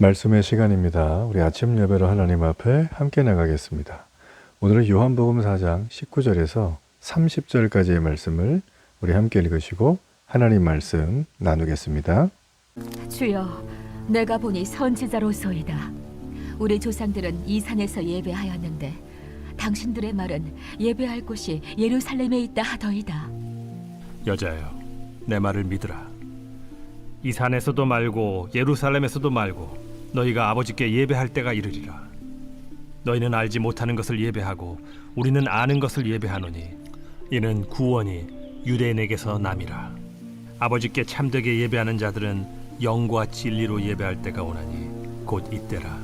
말씀의 시간입니다. 우리 아침 예배로 하나님 앞에 함께 나가겠습니다. 오늘은 요한복음 4장 19절에서 30절까지의 말씀을 우리 함께 읽으시고 하나님 말씀 나누겠습니다. 주여, 내가 보니 선지자로소이다. 우리 조상들은 이 산에서 예배하였는데 당신들의 말은 예배할 곳이 예루살렘에 있다 하더이다. 여자여, 내 말을 믿으라. 이 산에서도 말고 예루살렘에서도 말고 너희가 아버지께 예배할 때가 이르리라. 너희는 알지 못하는 것을 예배하고 우리는 아는 것을 예배하노니 이는 구원이 유대인에게서 남이라. 아버지께 참되게 예배하는 자들은 영과 진리로 예배할 때가 오나니 곧 이때라.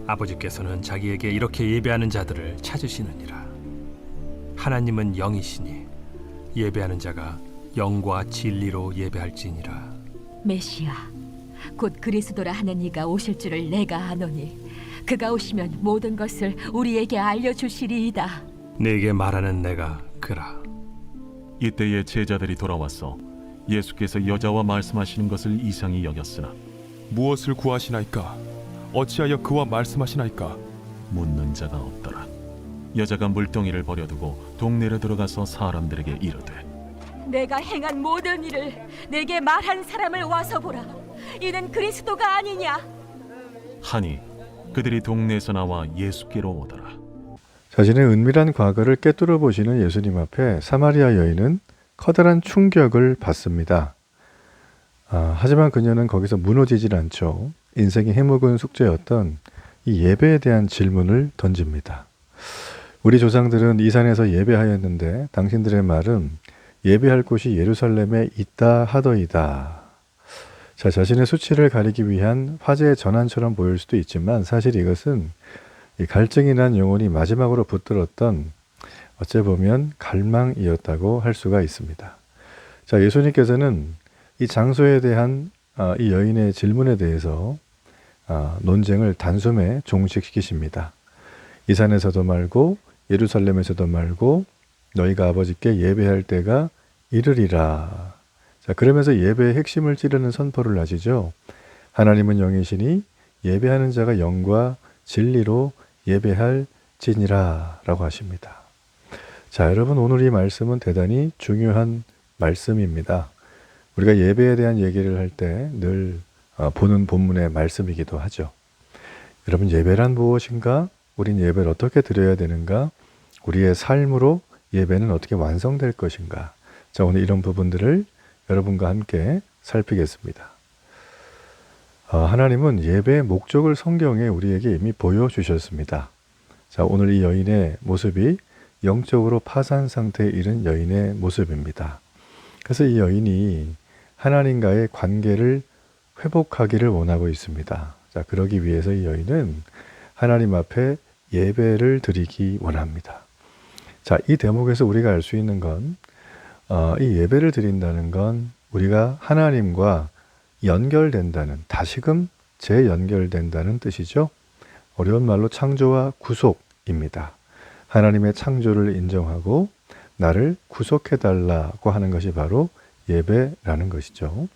아버지께서는 자기에게 이렇게 예배하는 자들을 찾으시느니라. 하나님은 영이시니 예배하는 자가 영과 진리로 예배할지니라. 메시아, 곧 그리스도라 하는 이가 오실 줄을 내가 아노니 그가 오시면 모든 것을 우리에게 알려주시리이다. 네게 말하는 내가 그라. 이때에 제자들이 돌아와서 예수께서 여자와 말씀하시는 것을 이상히 여겼으나 무엇을 구하시나이까? 어찌하여 그와 말씀하시나이까? 묻는 자가 없더라. 여자가 물동이를 버려두고 동네로 들어가서 사람들에게 이르되 내가 행한 모든 일을 내게 말한 사람을 와서 보라. 이는 그리스도가 아니냐? 하니 그들이 동네에서 나와 예수께로 오더라. 자신의 은밀한 과거를 꿰뚫어 보시는 예수님 앞에 사마리아 여인은 커다란 충격을 받습니다. 하지만 그녀는 거기서 무너지질 않죠. 인생의 해묵은 숙제였던 이 예배에 대한 질문을 던집니다. 우리 조상들은 이 산에서 예배하였는데 당신들의 말은 예배할 곳이 예루살렘에 있다 하더이다. 자, 자신의 수치를 가리기 위한 화제의 전환처럼 보일 수도 있지만 사실 이것은 이 갈증이 난 영혼이 마지막으로 붙들었던 어째 보면 갈망이었다고 할 수가 있습니다. 자, 예수님께서는 이 장소에 대한 이 여인의 질문에 대해서 논쟁을 단숨에 종식시키십니다. 이 산에서도 말고 예루살렘에서도 말고 너희가 아버지께 예배할 때가 이르리라. 자, 그러면서 예배의 핵심을 찌르는 선포를 하시죠. 하나님은 영이시니 예배하는 자가 영과 진리로 예배할지니라 라고 하십니다. 자, 여러분, 오늘 이 말씀은 대단히 중요한 말씀입니다. 우리가 예배에 대한 얘기를 할 때 늘 보는 본문의 말씀이기도 하죠. 여러분, 예배란 무엇인가? 우린 예배를 어떻게 드려야 되는가? 우리의 삶으로 예배는 어떻게 완성될 것인가? 자, 오늘 이런 부분들을 여러분과 함께 살피겠습니다. 하나님은 예배의 목적을 성경에 우리에게 이미 보여주셨습니다. 자, 오늘 이 여인의 모습이 영적으로 파산 상태에 이른 여인의 모습입니다. 그래서 이 여인이 하나님과의 관계를 회복하기를 원하고 있습니다. 자, 그러기 위해서 이 여인은 하나님 앞에 예배를 드리기 원합니다. 자, 이 대목에서 우리가 알 수 있는 건 이 예배를 드린다는 건 우리가 하나님과 연결된다는, 다시금 재연결된다는 뜻이죠. 어려운 말로 창조와 구속입니다. 하나님의 창조를 인정하고 나를 구속해달라고 하는 것이 바로 예배라는 것이죠.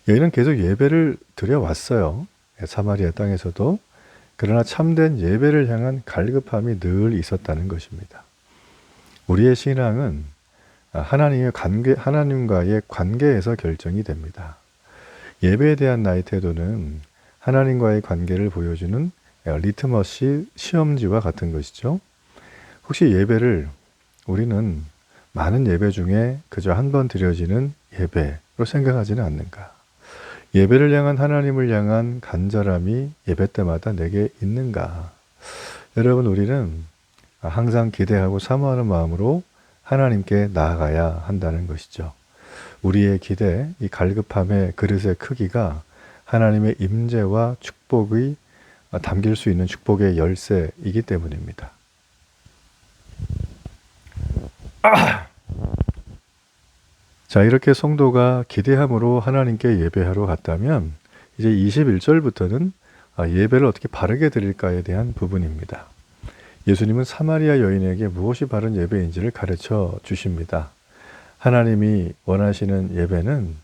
여인은 계속 예배를 드려왔어요. 사마리아 땅에서도. 그러나 참된 예배를 향한 갈급함이 늘 있었다는 것입니다. 우리의 신앙은 하나님과의 관계에서 결정이 됩니다. 예배에 대한 나의 태도는 하나님과의 관계를 보여주는 리트머스 시험지와 같은 것이죠. 혹시 예배를 우리는 많은 예배 중에 그저 한 번 드려지는 예배로 생각하지는 않는가? 예배를 향한 하나님을 향한 간절함이 예배 때마다 내게 있는가? 여러분, 우리는 항상 기대하고 사모하는 마음으로 하나님께 나아가야 한다는 것이죠. 우리의 기대, 이 갈급함의 그릇의 크기가 하나님의 임재와 축복이 담길 수 있는 축복의 열쇠이기 때문입니다. 자, 이렇게 성도가 기대함으로 하나님께 예배하러 갔다면 이제 21절부터는 예배를 어떻게 바르게 드릴까에 대한 부분입니다. 예수님은 사마리아 여인에게 무엇이 바른 예배인지를 가르쳐 주십니다. 하나님이 원하시는 예배는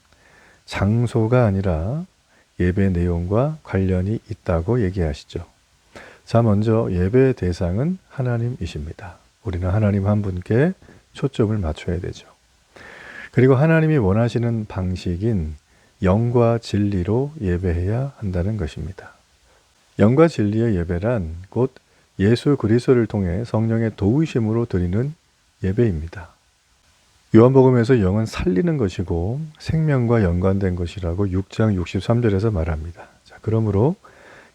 장소가 아니라 예배 내용과 관련이 있다고 얘기하시죠. 자, 먼저 예배의 대상은 하나님이십니다. 우리는 하나님 한 분께 초점을 맞춰야 되죠. 그리고 하나님이 원하시는 방식인 영과 진리로 예배해야 한다는 것입니다. 영과 진리의 예배란 곧 예수 그리스도를 통해 성령의 도우심으로 드리는 예배입니다. 요한복음에서 영은 살리는 것이고 생명과 연관된 것이라고 6장 63절에서 말합니다. 자, 그러므로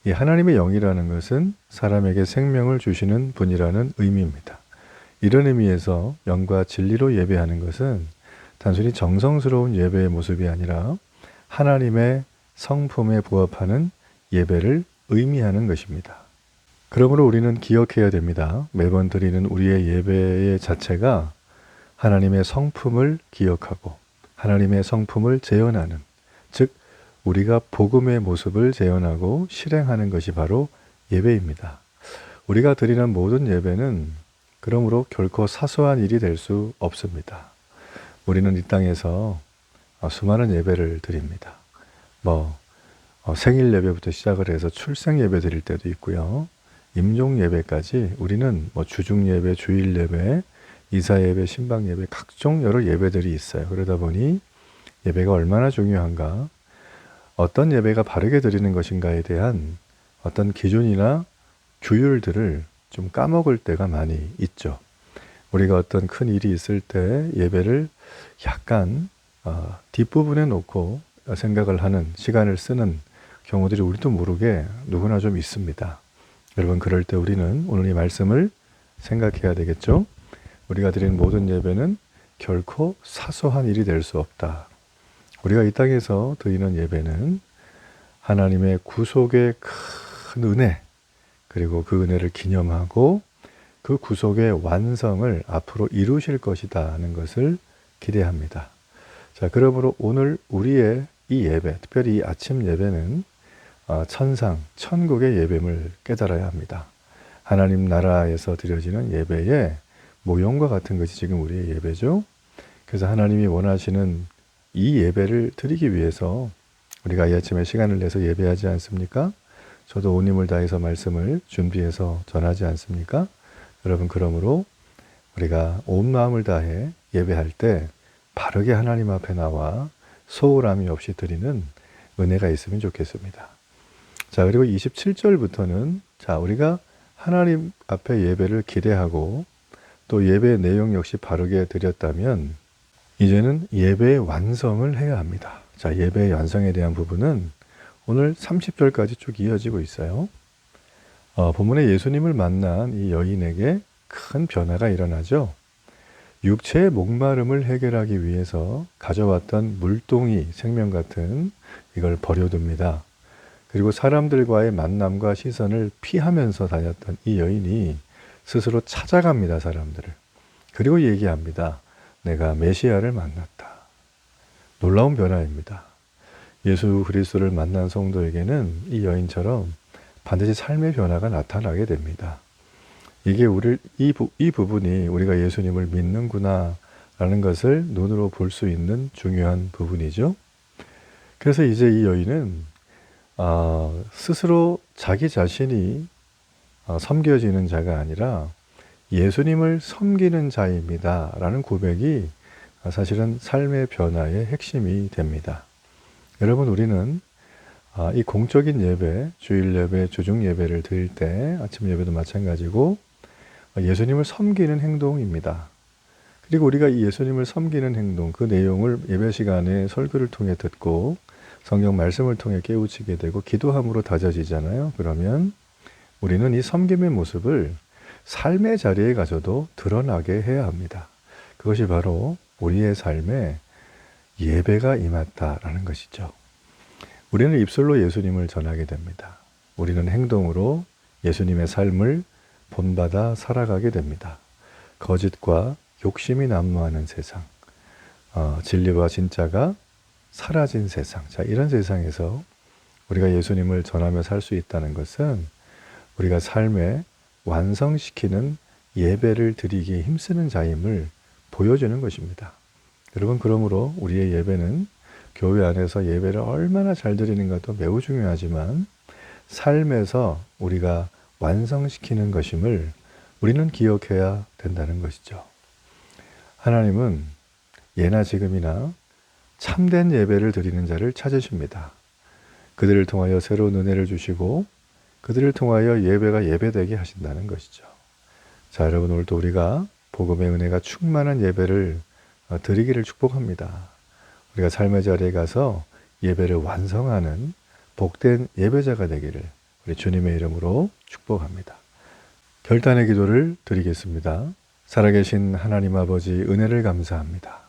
이 하나님의 영이라는 것은 사람에게 생명을 주시는 분이라는 의미입니다. 이런 의미에서 영과 진리로 예배하는 것은 단순히 정성스러운 예배의 모습이 아니라 하나님의 성품에 부합하는 예배를 의미하는 것입니다. 그러므로 우리는 기억해야 됩니다. 매번 드리는 우리의 예배의 자체가 하나님의 성품을 기억하고 하나님의 성품을 재현하는, 즉 우리가 복음의 모습을 재현하고 실행하는 것이 바로 예배입니다. 우리가 드리는 모든 예배는 그러므로 결코 사소한 일이 될 수 없습니다. 우리는 이 땅에서 수많은 예배를 드립니다. 생일 예배부터 시작을 해서 출생 예배 드릴 때도 있고요. 임종 예배까지 우리는 주중 예배, 주일 예배, 이사 예배, 신방 예배, 각종 여러 예배들이 있어요. 그러다 보니 예배가 얼마나 중요한가, 어떤 예배가 바르게 드리는 것인가에 대한 어떤 기준이나 규율들을 좀 까먹을 때가 많이 있죠. 우리가 어떤 큰 일이 있을 때 예배를 약간 뒷부분에 놓고 생각을 하는, 시간을 쓰는 경우들이 우리도 모르게 누구나 좀 있습니다. 여러분, 그럴 때 우리는 오늘 이 말씀을 생각해야 되겠죠? 우리가 드리는 모든 예배는 결코 사소한 일이 될 수 없다. 우리가 이 땅에서 드리는 예배는 하나님의 구속의 큰 은혜, 그리고 그 은혜를 기념하고 그 구속의 완성을 앞으로 이루실 것이다 하는 것을 기대합니다. 자, 그러므로 오늘 우리의 이 예배, 특별히 이 아침 예배는 천상, 천국의 예배임을 깨달아야 합니다. 하나님 나라에서 드려지는 예배의 모형과 같은 것이 지금 우리의 예배죠. 그래서 하나님이 원하시는 이 예배를 드리기 위해서 우리가 이 아침에 시간을 내서 예배하지 않습니까? 저도 온 힘을 다해서 말씀을 준비해서 전하지 않습니까? 여러분, 그러므로 우리가 온 마음을 다해 예배할 때 바르게 하나님 앞에 나와 소홀함이 없이 드리는 은혜가 있으면 좋겠습니다. 자, 그리고 27절부터는 우리가 하나님 앞에 예배를 기대하고 또 예배의 내용 역시 바르게 드렸다면 이제는 예배의 완성을 해야 합니다. 자, 예배의 완성에 대한 부분은 오늘 30절까지 쭉 이어지고 있어요. 본문에 예수님을 만난 이 여인에게 큰 변화가 일어나죠. 육체의 목마름을 해결하기 위해서 가져왔던 물동이, 생명 같은 이걸 버려둡니다. 그리고 사람들과의 만남과 시선을 피하면서 다녔던 이 여인이 스스로 찾아갑니다, 사람들을. 그리고 얘기합니다. 내가 메시아를 만났다. 놀라운 변화입니다. 예수 그리스도를 만난 성도에게는 이 여인처럼 반드시 삶의 변화가 나타나게 됩니다. 이게 이 부분이 우리가 예수님을 믿는구나 라는 것을 눈으로 볼 수 있는 중요한 부분이죠. 그래서 이제 이 여인은 스스로 자기 자신이 섬겨지는 자가 아니라 예수님을 섬기는 자입니다 라는 고백이 사실은 삶의 변화의 핵심이 됩니다. 여러분, 우리는 이 공적인 예배, 주일 예배, 주중 예배를 드릴 때, 아침 예배도 마찬가지고 예수님을 섬기는 행동입니다. 그리고 우리가 이 예수님을 섬기는 행동, 그 내용을 예배 시간에 설교를 통해 듣고 성경 말씀을 통해 깨우치게 되고 기도함으로 다져지잖아요. 그러면 우리는 이 섬김의 모습을 삶의 자리에 가서도 드러나게 해야 합니다. 그것이 바로 우리의 삶에 예배가 임했다라는 것이죠. 우리는 입술로 예수님을 전하게 됩니다. 우리는 행동으로 예수님의 삶을 본받아 살아가게 됩니다. 거짓과 욕심이 난무하는 세상, 진리와 진짜가 사라진 세상, 이런 세상에서 우리가 예수님을 전하며 살 수 있다는 것은 우리가 삶에 완성시키는 예배를 드리기에 힘쓰는 자임을 보여주는 것입니다. 여러분, 그러므로 우리의 예배는 교회 안에서 예배를 얼마나 잘 드리는가도 매우 중요하지만 삶에서 우리가 완성시키는 것임을 우리는 기억해야 된다는 것이죠. 하나님은 예나 지금이나 참된 예배를 드리는 자를 찾으십니다. 그들을 통하여 새로운 은혜를 주시고 그들을 통하여 예배가 예배되게 하신다는 것이죠. 자, 여러분, 오늘도 우리가 복음의 은혜가 충만한 예배를 드리기를 축복합니다. 우리가 삶의 자리에 가서 예배를 완성하는 복된 예배자가 되기를 우리 주님의 이름으로 축복합니다. 결단의 기도를 드리겠습니다. 살아계신 하나님 아버지, 은혜를 감사합니다.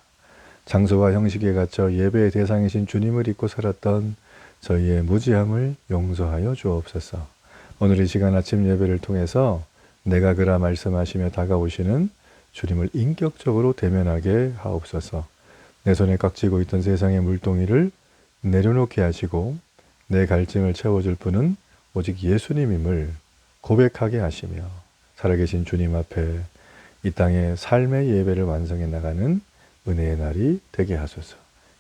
장소와 형식에 갇혀 예배의 대상이신 주님을 잊고 살았던 저희의 무지함을 용서하여 주옵소서. 오늘 이 시간 아침 예배를 통해서 내가 그라 말씀하시며 다가오시는 주님을 인격적으로 대면하게 하옵소서. 내 손에 깍지고 있던 세상의 물동이를 내려놓게 하시고 내 갈증을 채워줄 분은 오직 예수님임을 고백하게 하시며 살아계신 주님 앞에 이 땅의 삶의 예배를 완성해 나가는 은혜의 날이 되게 하소서.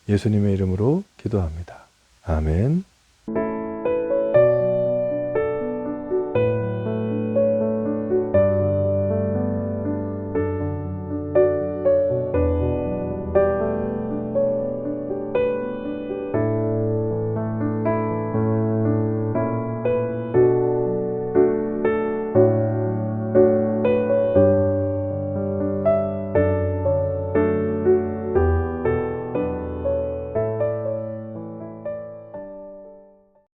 예수님의 이름으로 기도합니다. 아멘.